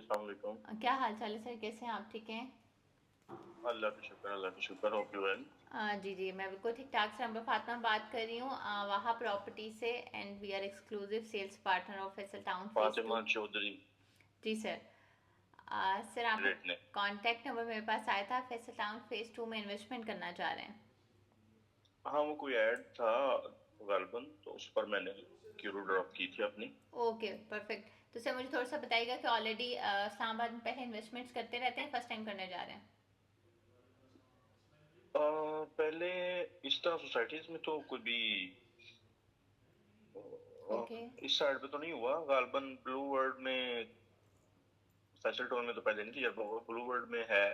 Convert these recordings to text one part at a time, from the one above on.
अस्सलाम वालेकुम। क्या हाल चाल है सर, कैसे हैं आप? ठीक हैं? अल्लाह का शुक्र, होप यू वेल। जी जी, मैं बिल्कुल ठीक ठाक से। मैं फातिमा बात कर रही हूँ वहा प्रॉपर्टी से, and we are exclusive sales partner of Faisal town phase Fatima 2। Chaudhary. Ji sir. Sir आपका ग्रेट ने। कॉन्टैक्ट नंबर मेरे पास आया था, फैसल टाउन फेज 2 में इन्वेस्टमेंट करना चाह रहे हैं। हाँ, वो कोई ऐड था गालबन, तो उस पर मैंने क्यूरो ड्रॉप की थी अपनी। Okay perfect. तो सर मुझे थोड़ा सा बताइएगा कि ऑलरेडी इस्लामाबाद में पहले इन्वेस्टमेंट्स करते रहते हैं, फर्स्ट टाइम करने जा रहे हैं? पहले इस तरह सोसाइटीज में तो कोई भी ओके। इस साइड पे तो नहीं हुआ। गालबन ब्लू वर्ल्ड में, फैसल टाउन में तो पहले नहीं किया, ब्लू वर्ल्ड में है।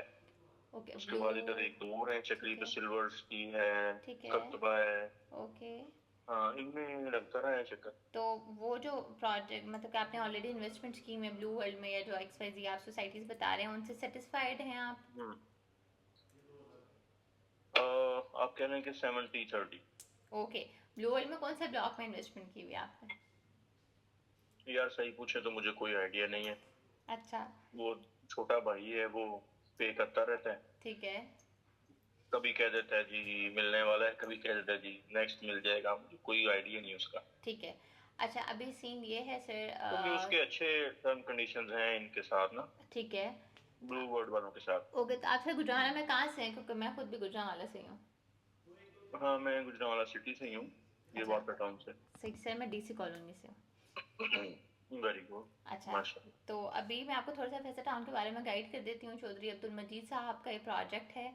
ओके उसके ब्लू। बाद इधर एक दो और है, चक्री ठीक पे है। सिल्वर्स की है, ठीक है। कर्तबा है। ओके। हाँ, इनमें लगता रहा है चक्कर। तो वो जो प्रोजेक्ट मतलब कि आपने ऑलरेडी इन्वेस्टमेंट की में ब्लू वर्ल्ड में, या जो एक्स वाई जी आप सोसाइटीज बता रहे हैं, उनसे सेटिस्फाइड हैं आप? हम्म। आप कह रहे हैं कि 70-30। ओके। ब्लू वर्ल्ड में कौन से ब्लॉक में इन्वेस्टमेंट की हुई है आपने? यार सही पूछे तो मुझे कोई आइडिया नहीं है। अच्छा। वो छोटा भाई है, वो पे करता रहता है। ठीक है। कभी कह देता है जी मिलने वाला है, कभी कह देता है जी नेक्स्ट मिल जाएगा। मुझे कोई आइडिया नहीं है उसका। ठीक है। अच्छा, अभी सीन ये है सर। क्योंकि उसके अच्छे टर्म कंडीशंस हैं इनके साथ ना, ठीक है। ब्लू वर्ल्ड वालों के साथ। ओके, तो आप सर गुजराना में कहाँ से हैं? क्योंकि मैं खुद भी गुजरावाला से ही हूँ। हाँ, मैं गुजरांवाला सिटी से ही हूँ, ये अच्छा। वाटर टाउन से। सही सर, मैं डीसी कॉलोनी से हूँ। Very good. अच्छा। माशाल्लाह। तो अभी मैं आपको थोड़ा सा फैसल टाउन के बारे में गाइड कर देती हूँ। चौधरी अब्दुल मजीद साहब का ये प्रोजेक्ट है,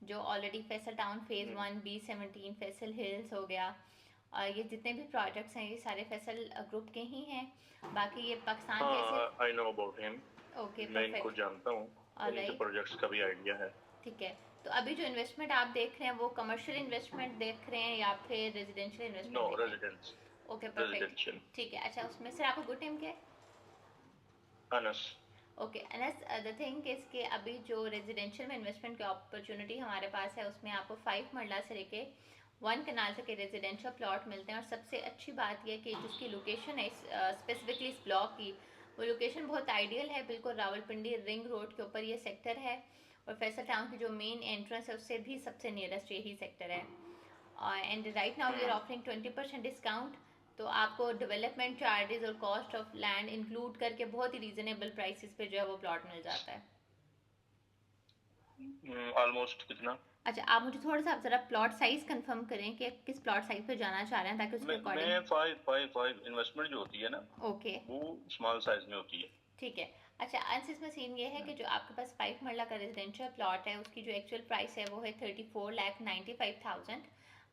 जो ऑलरेडी फैसल टाउन फेज़ हम्म। 1, B17, फैसल हिल्स हो गया। और ये जितने भी प्रोजेक्ट्स हैं ये सारे फैसल ग्रुप के ही हैं। बाकी ये पाकिस्तान के ऐसे। हाँ, I know about him. Okay मैं इनको परफेक्ट। जानता हूँ, और इनके ऑलराइट। प्रोजेक्ट्स का भी आइडिया है। ठीक है। तो अभी जो इन्वेस्टमेंट आप देख रहे हैं वो कमर्शियल इन्वेस्टमेंट देख रहे हैं या फिर रेजिडेंशियल नो, इन्वेस्टमेंट देख रहे रेजिडेंस, हैं? Okay perfect. रेजिडेंशियल। ठीक है। अच्छा, उसमें सर आपका गुड टाइम क्या है? Anas. Okay Anas, the thing is के अभी जो रेजिडेंशियल में इन्वेस्टमेंट की अपॉर्चुनिटी हमारे पास है, उसमें आपको 5 मरला से लेके 1 कनाल तक के रेजिडेंशियल प्लॉट मिलते हैं। और सबसे अच्छी बात यह कि जिसकी लोकेशन है स्पेसिफिकली इस ब्लॉक की, वो लोकेशन बहुत आइडियल है। बिल्कुल रावलपिंडी रिंग रोड के ऊपर ये सेक्टर है, और फैसल टाउन की जो मेन एंट्रेंस है उससे भी सबसे नियरेस्ट यही सेक्टर है। And right now we are hmm. Offering 20% discount. तो आपको डेवलपमेंट चार्जेस और कॉस्ट ऑफ लैंड इंक्लूड करके बहुत ही रीजनेबल प्राइसेस पे जो है वो प्लॉट मिल जाता है। ऑलमोस्ट कितना? अच्छा, आप मुझे थोड़ा सा ज़रा प्लॉट साइज कंफर्म करें कि किस प्लॉट साइज पे जाना चाह रहे हैं, ताकि उसके अकॉर्डिंग। मैं 555 इन्वेस्टमेंट जो होती है ना, ओके। वो स्मॉल साइज में होती है। ठीक है। अच्छा, अंश इसमें सीन ये है कि हम्म। जो आपके पास 5 मरला का रेजिडेंशियल प्लॉट है, उसकी जो एक्चुअल प्राइस है वो है 34,95,000।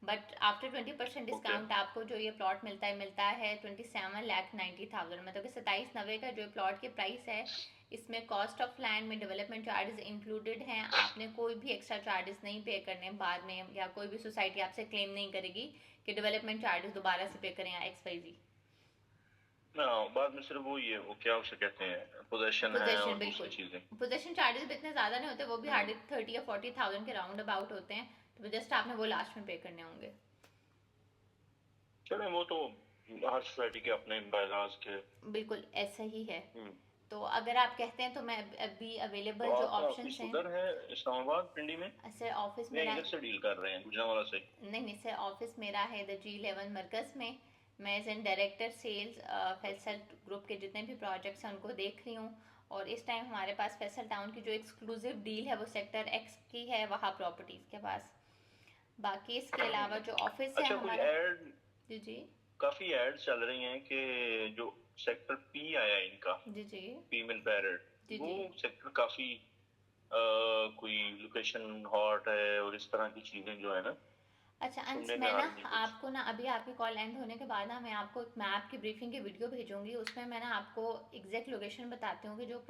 But after 20% okay. डिस्काउंट आपको जो ये प्लॉट मिलता है 27,90,000। मतलब कि 27,90 का जो प्लॉट की प्राइस है, इसमें कॉस्ट ऑफ लैंड में डेवलपमेंट चार्जेस इंक्लूडेड हैं। आपने कोई भी एक्स्ट्रा चार्जेस नहीं पे करने बाद में, या कोई भी सोसाइटी आपसे क्लेम नहीं करेगी कि डेवलपमेंट चार्जेस दोबारा से पे करें या एक्स वाई जी। ना, बाद में सिर्फ वो ये वो क्या उसे कहते हैं, पोजेशन है पोजेशन और दूसरी बिल्कुल। चीजें। पोजेशन चार्जेस भी इतने ज़्यादा नहीं होते, वो भी हम्म। हार्डली 30 या 40,000 के राउंड अबाउट होते हैं। तो जस्ट आपने वो लास्ट में पे करने होंगे। चलो, वो तो हर सोसाइटी के अपने बायलाज के। बिल्कुल ऐसा ही है। हम्म। तो अगर आप कहते हैं तो मैं अभी तो अवेलेबल जो आपका ऑप्शंस ऑफिस हैं। उधर है, इस्लामाबाद पिंडी में? सर ऑफिस या मेरा। इधर से डील कर रहे हैं, गुजरांवाला से? नहीं नहीं सर, ऑफिस मेरा है द G11 मरकज़ में। मैं as an director sales Faisal group के जितने भी प्रोजेक्ट्स हैं उनको देख रही हूँ। और इस टाइम हमारे पास फैसल टाउन की जो एक्सक्लूसिव डील है वो सेक्टर एक्स की है, वहाँ प्रॉपर्टीज़ के पास। बाकी इसके अलावा जो ऑफिस है अच्छा, कोई हमारा। एड, जी जी। काफी एड्स चल रही हैं कि जो सेक्टर पी आया है इनका, जी जी। फीमेल पैरेट, जी वो जी। सेक्टर काफी कोई लोकेशन हॉट है और इस तरह की चीजें जो है ना, अच्छा अंश, सुनने में मैं आ ना रही हैं कुछ। आपको ना अभी आपकी कॉल एंड होने के बाद ना मैं आपको एक मैप की ब्रीफिंग की वीडियो भेजूंगी। उसमें मैं ना आपको एग्जैक्ट लोकेशन बताती हूँ कि जो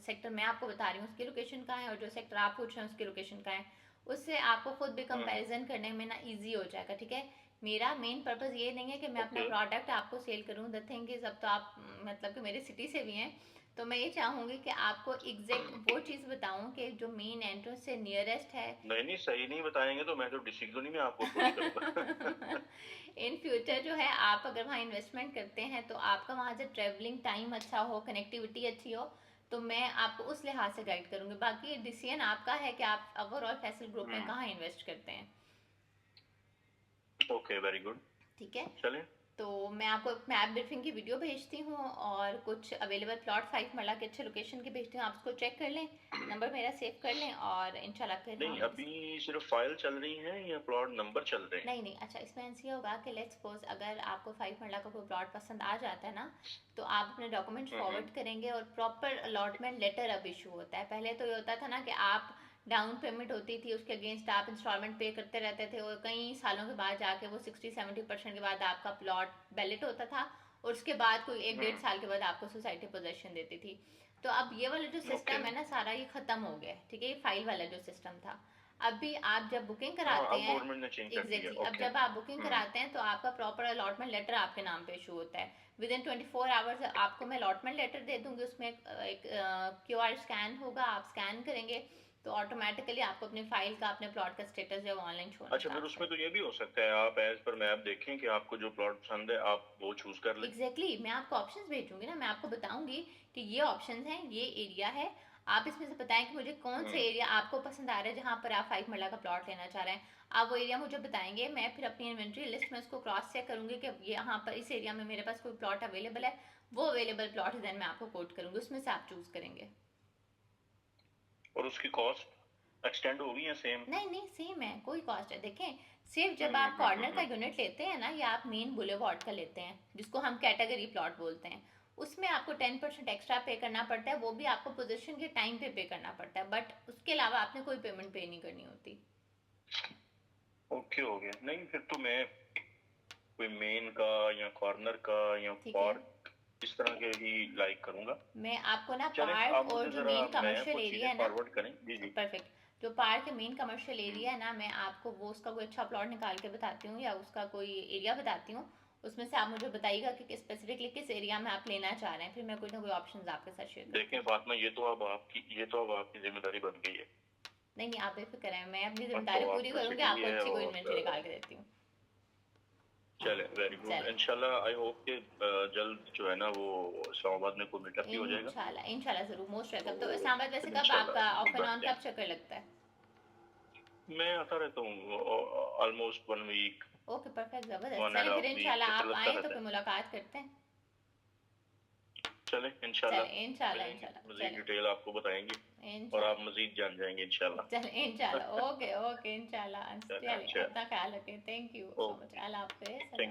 सेक्टर मैं आपको बता रही हूँ उसकी लोकेशन कहाँ है, और जो सेक्टर आप पूछ रहे हैं उसकी लोकेशन कहाँ है। उससे आपको खुद भी हम्म। कंपैरिजन करने में ना इजी हो जाएगा। ठीक है। मेरा मेन पर्पज़ ये नहीं है कि मैं अपना ओके। प्रोडक्ट आपको सेल करूँ। द थिंग इज़, अब तो आप मतलब कि मेरी सिटी से भी हैं, तो मैं ये चाहूँगी कि आपको एग्जैक्ट वो चीज़ बताऊँ कि जो मेन एंट्रेंस से नियरेस्ट है। नहीं नहीं, सही नहीं बताएंगे तो मैं तो डिसिजन ही में आपको थोड़ी करूंगा। इन फ्यूचर जो है आप अगर वहाँ इन्वेस्टमेंट करते हैं तो आपका वहाँ से ट्रेवलिंग टाइम अच्छा हो, कनेक्टिविटी अच्छी हो, तो मैं आपको उस लिहाज से गाइड करूंगी। बाकी डिसीजन आपका है कि आप ओवरऑल फैसल ग्रुप में कहाँ इन्वेस्ट करते हैं। Okay, very good. ठीक है, चलें। तो मैं आपको मैप ब्रीफिंग की वीडियो भेजती हूँ और कुछ अवेलेबल प्लॉट 5 मरला के अच्छे लोकेशन के भेजती हूँ, आप उसको चेक कर लें, नंबर मेरा सेव कर लें और इंशाल्लाह फिर नहीं, हम अभी सिर्फ फाइल चल रही है या प्लॉट नंबर चल रहे हैं? नहीं नहीं, अच्छा इसमें ऐसे होगा कि लेट्स सपोज अगर आपको 5 मरला का कोई प्लॉट पसंद आ जाता है ना, तो आप अपने डॉक्यूमेंट्स फॉरवर्ड करेंगे और प्रॉपर अलॉटमेंट लेटर अब इशू होता है। पहले तो ये होता था ना कि आप डाउन पेमेंट होती थी, उसके अगेंस्ट आप इंस्टॉलमेंट पे करते रहते थे और कई सालों के बाद जाके वो 60-70% के बाद आपका प्लॉट बैलेट होता था और उसके बाद कोई 1-1.5 साल के बाद आपको सोसाइटी पोजेशन देती थी। तो अब ये वाला जो सिस्टम है ना सारा, ये खत्म हो गया, ठीक है, ये फाइल वाला जो सिस्टम था। अभी आप जब बुकिंग कराते अब हैं, गवर्नमेंट ने चेंज कर दिया। एग्जैक्टली, अब ओके। जब आप बुकिंग कराते हैं तो आपका प्रॉपर अलॉटमेंट लेटर आपके नाम पे इशू होता है। विद इन 24 आवर्स आपको मैं अलॉटमेंट लेटर दे दूंगी, उसमें एक QR स्कैन होगा, आप स्कैन करेंगे तो ऑटोमेटिकली आपको अपनी फाइल का, अपने प्लॉट का स्टेटस जो ऑनलाइन शो होना अच्छा, फिर स्टार्ट उसमें कर। तो ये भी हो सकता है आप एज पर मैप देखें कि आपको जो प्लॉट पसंद है आप वो चूज कर लें। एग्जैक्टली, मैं आपको ऑप्शंस भेजूंगी ना, मैं आपको बताऊंगी कि ये ऑप्शंस हैं, ये एरिया है, आप इसमें से बताएं कि मुझे कौन से एरिया आपको पसंद आ रहा है जहां पर आप 5 मरला का प्लॉट लेना चाह रहे हैं। आप वो एरिया मुझे बताएंगे, मैं फिर अपनी इन्वेंट्री लिस्ट में उसको क्रॉस चेक करूंगी कि यहाँ पर इस एरिया में मेरे पास कोई प्लॉट अवेलेबल है, वो अवेलेबल प्लॉट देन मैं आपको कोट करूंगी, उसमें से आप चूज करेंगे। और उसकी कॉस्ट एक्सटेंड होगी या सेम? नहीं नहीं, सेम है, कोई कॉस्ट है, देखें सिर्फ जब आप कॉर्नर का यूनिट लेते हैं ना, या आप मेन बुलेवार्ड का लेते हैं जिसको हम कैटेगरी प्लॉट बोलते हैं, उसमें आपको 10% एक्स्ट्रा पे करना पड़ता है, वो भी आपको पोजीशन के टाइम पे करना पड़ता है, बट उसके अलावा आपने कोई पेमेंट पे नहीं करनी होती। ओके, हो गया। नहीं, फिर तो मैं कोई मेन का या कॉर्नर का या ठीक है, पार्क इस तरह के ही लाइक करूंगा। मैं आपको ना चलें, पार्क आप और मुझे जो जरा मेन मैप कमर्शियल और एरिया चीजें है ना, फॉरवर्ड करें। जी जी। परफेक्ट, जो पार्क के मेन कमर्शियल एरिया है ना, मैं आपको वो उसका कोई अच्छा प्लॉट निकाल के बताती हूँ या उसका कोई एरिया बताती हूँ, उसमें से आप मुझे बताइएगा कि स्पेसिफिकली किस एरिया में आप लेना चाह रहे हैं, फिर मैं कोई ना कोई ऑप्शंस आपके साथ शेयर करती देखें हूँ। फातिमा, ये तो अब आपकी जिम्मेदारी बन गई है। नहीं नहीं, आप बेफिक्र हैं, मैं अपनी अब तो जिम्मेदारी पूरी आपका करूंगी, सिटी आपको है अच्छी कोई इन्वेंट्री और निकाल के देती हूँ। चले, वेरी गुड। चले, इंशाल्लाह आई होप कि जल्द जो है ना वो इस्लामाबाद में कोई मीटअप भी हो जाएगा। इंशाल्लाह इंशाल्लाह जरूर, मोस्ट तो वेलकम। तो इस्लामाबाद वैसे फिर कब आपका इंशाल्लाह ऑफ मिल एंड ऑन बैठते कब हैं। चक्कर लगता है? मैं आता रहता हूँ ऑलमोस्ट 1 वीक, ओके परफेक्ट, जबरदस्त, वन एंड चले फिर हाफ वीक इंशाल्लाह चक्कर आप लगता आए तो रहता फिर है। मुलाकात करते हैं। चले, चले इंशाल्लाह इंशाल्लाह मिलेंगे, इंशाल्लाह, मजीद चले डिटेल आपको बताएंगे और आप इंशाल्लाह, मजीद जान जाएंगे इंशाल्लाह। चले इंशाल्लाह, ओके ओके इंशाल्लाह, चले, चले अच्छा। अपना ख्याल रखें, thank you so much, okay, Allah हाफिज़। Thank you.